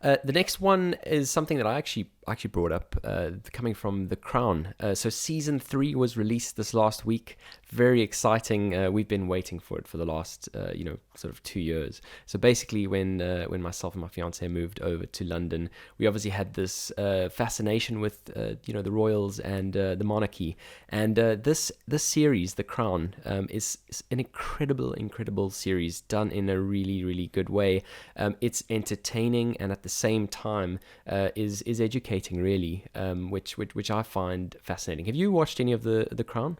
The next one is something that I actually brought up, coming from The Crown. So season 3 was released this last week. Very exciting. We've been waiting for it for the last sort of 2 years. So basically, when myself and my fiance moved over to London, we obviously had this fascination with the royals and the monarchy. And this series, The Crown, is an incredible series done in a really good way. It's entertaining and at the same time is educating, really, which I find fascinating. Have you watched any of the Crown?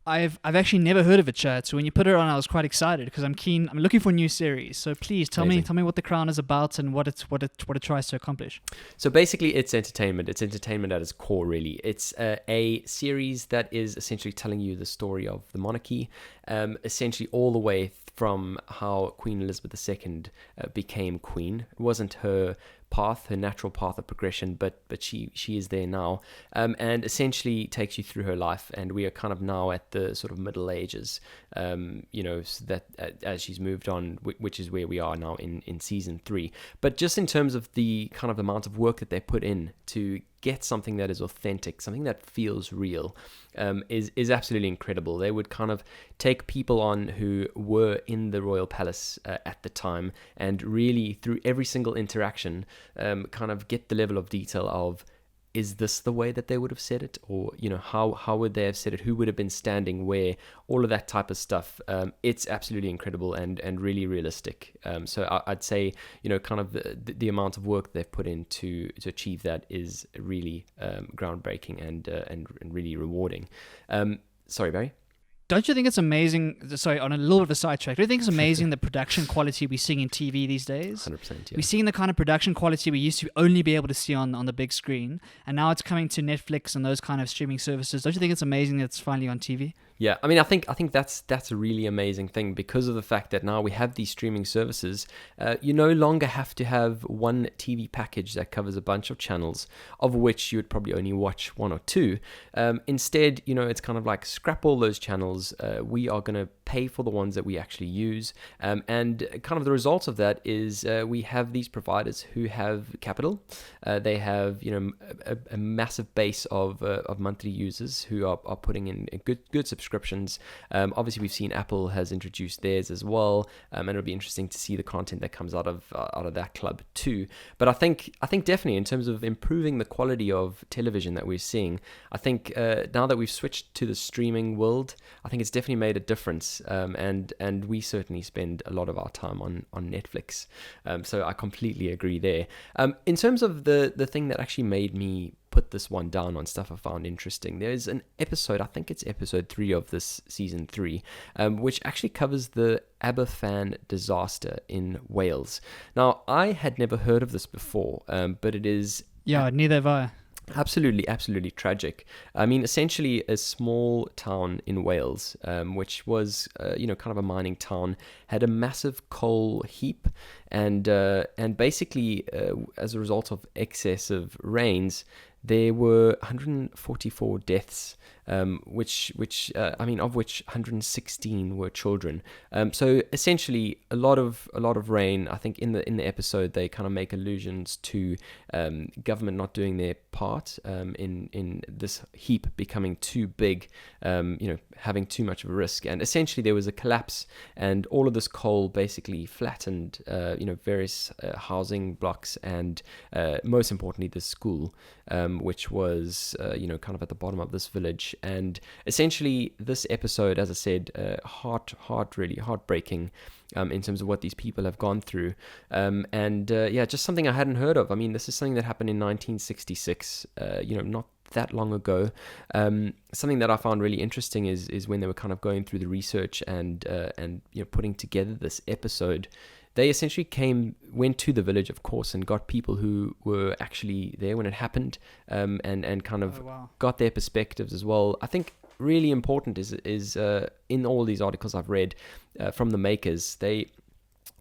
I've actually never heard of it, Chad. So when you put it on, I was quite excited because I'm keen. I'm looking for a new series. So please Amazing. tell me what The Crown is about and what it tries to accomplish. So basically, it's entertainment. It's entertainment at its core, really. It's a series that is essentially telling you the story of the monarchy, essentially all the way from how Queen Elizabeth II became queen. It wasn't her path, her natural path of progression, but she is there now, and essentially takes you through her life. And we are kind of now at the sort of Middle Ages, so that as she's moved on, which is where we are now in season 3. But just in terms of the kind of amount of work that they put in to get something that is authentic, something that feels real, is absolutely incredible. They would kind of take people on who were in the royal palace at the time, and really through every single interaction, kind of get the level of detail of, is this the way that they would have said it, or how would they have said it, who would have been standing where, all of that type of stuff. It's absolutely incredible and really realistic. So I'd say kind of the amount of work they've put in to achieve that is really groundbreaking and really rewarding. Sorry, Barry. Don't you think it's amazing? Sorry, on a little bit of a sidetrack. Do you think it's amazing the production quality we're seeing in TV these days? 100%, yeah. We're seeing the kind of production quality we used to only be able to see on the big screen, and now it's coming to Netflix and those kind of streaming services. Don't you think it's amazing that it's finally on TV? Yeah, I mean, I think that's a really amazing thing because of the fact that now we have these streaming services. You no longer have to have one TV package that covers a bunch of channels, of which you would probably only watch one or two. Instead, it's kind of like scrap all those channels. We are going to pay for the ones that we actually use, and kind of the result of that is we have these providers who have capital. They have a massive base of monthly users who are putting in good subscriptions. Obviously, we've seen Apple has introduced theirs as well, and it'll be interesting to see the content that comes out of that club too. But I think definitely in terms of improving the quality of television that we're seeing, I think now that we've switched to the streaming world, I think it's definitely made a difference. And we certainly spend a lot of our time on Netflix. So I completely agree there. In terms of the thing that actually made me put this one down on stuff I found interesting, there's an episode, I think it's episode 3 of this season 3, which actually covers the Aberfan disaster in Wales. Now, I had never heard of this before, but it is... Yeah, neither have I. Absolutely tragic. I mean, essentially a small town in Wales, which was, kind of a mining town, had a massive coal heap, and basically, as a result of excessive rains, there were 144 deaths, which of which 116 were children. So essentially, a lot of rain. I think in the episode they kind of make allusions to government not doing their part in this heap becoming too big, having too much of a risk. And essentially, there was a collapse, and all of this coal basically flattened, various housing blocks, and most importantly, the school. Which was, kind of at the bottom of this village. And essentially, this episode, as I said, really heartbreaking in terms of what these people have gone through. Just something I hadn't heard of. I mean, this is something that happened in 1966, not that long ago. Something that I found really interesting is when they were kind of going through the research and putting together this episode. They essentially went to the village, of course, and got people who were actually there when it happened, and kind of got their perspectives as well. I think really important is in all these articles I've read from the makers, they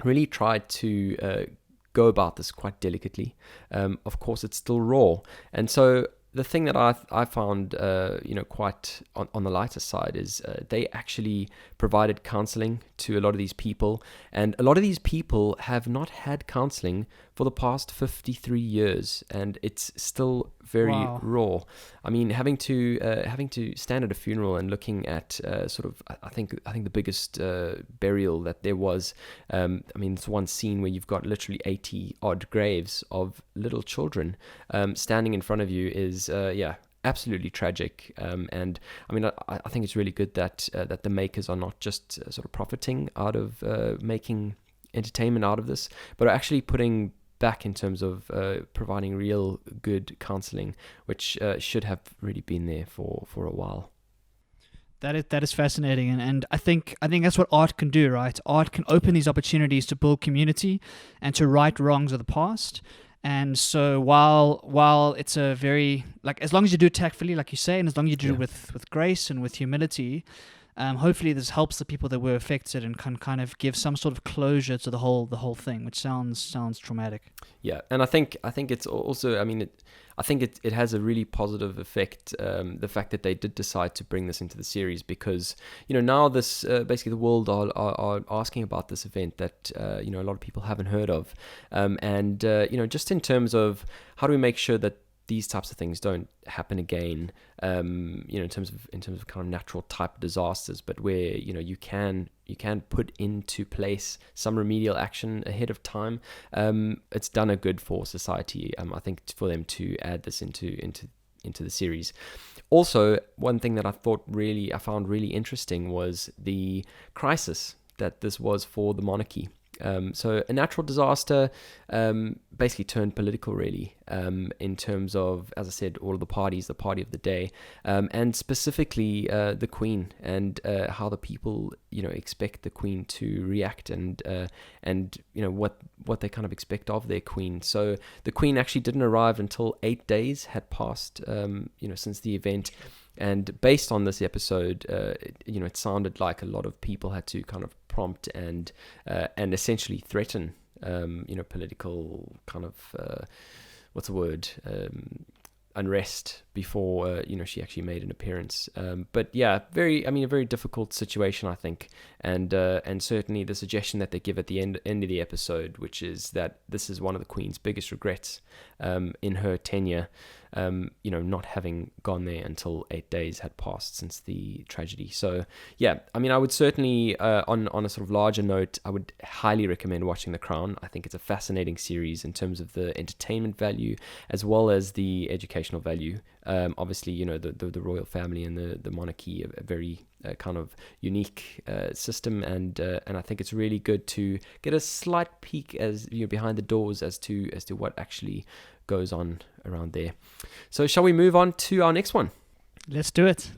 really tried to go about this quite delicately. Of course, it's still raw, and so the thing that I found quite on the lighter side is they actually provided counseling to a lot of these people, and a lot of these people have not had counseling for the past 53 years, and it's still very Wow. raw. I mean, having to stand at a funeral and looking at sort of, I think the biggest burial that there was. I mean, it's one scene where you've got literally 80 odd graves of little children standing in front of you is absolutely tragic. And I mean, I think it's really good that that the makers are not just sort of profiting out of making entertainment out of this, but are actually putting back in terms of providing real good counseling, which should have really been there for a while. That is fascinating, and I think that's what art can do, right? Art can open these opportunities to build community and to right wrongs of the past. And so while it's a very, like, as long as you do it tactfully, like you say, and as long as you do it with grace and with humility, hopefully this helps the people that were affected and can kind of give some sort of closure to the whole thing, which sounds traumatic. Yeah, and I think it's also, I mean, I think it has a really positive effect, the fact that they did decide to bring this into the series, because, you know, now this basically the world are asking about this event that you know, a lot of people haven't heard of, and you know, just in terms of how do we make sure that these types of things don't happen again, you know, in terms of kind of natural type disasters, but where, you know, you can put into place some remedial action ahead of time. It's done a good for society, I think, for them to add this into the series. Also, one thing that I found really interesting was the crisis that this was for the monarchy. So a natural disaster basically turned political, really, in terms of, as I said, all of the parties, the party of the day, and specifically the Queen, and how the people, you know, expect the Queen to react, and you know, what they kind of expect of their Queen. So the Queen actually didn't arrive until 8 days had passed, you know, since the event. And based on this episode, you know, it sounded like a lot of people had to kind of prompt and essentially threaten, you know, political kind of what's the word, unrest before you know, she actually made an appearance. But yeah, a very difficult situation, I think, and certainly the suggestion that they give at the end of the episode, which is that this is one of the Queen's biggest regrets in her tenure. You know, not having gone there until 8 days had passed since the tragedy. So yeah, I mean, I would certainly, on a sort of larger note, I would highly recommend watching The Crown. I think it's a fascinating series in terms of the entertainment value as well as the educational value. Obviously, you know, the royal family and the monarchy, a very kind of unique system, and I think it's really good to get a slight peek, as you know, behind the doors as to what actually goes on around there. So shall we move on to our next one? Let's do it.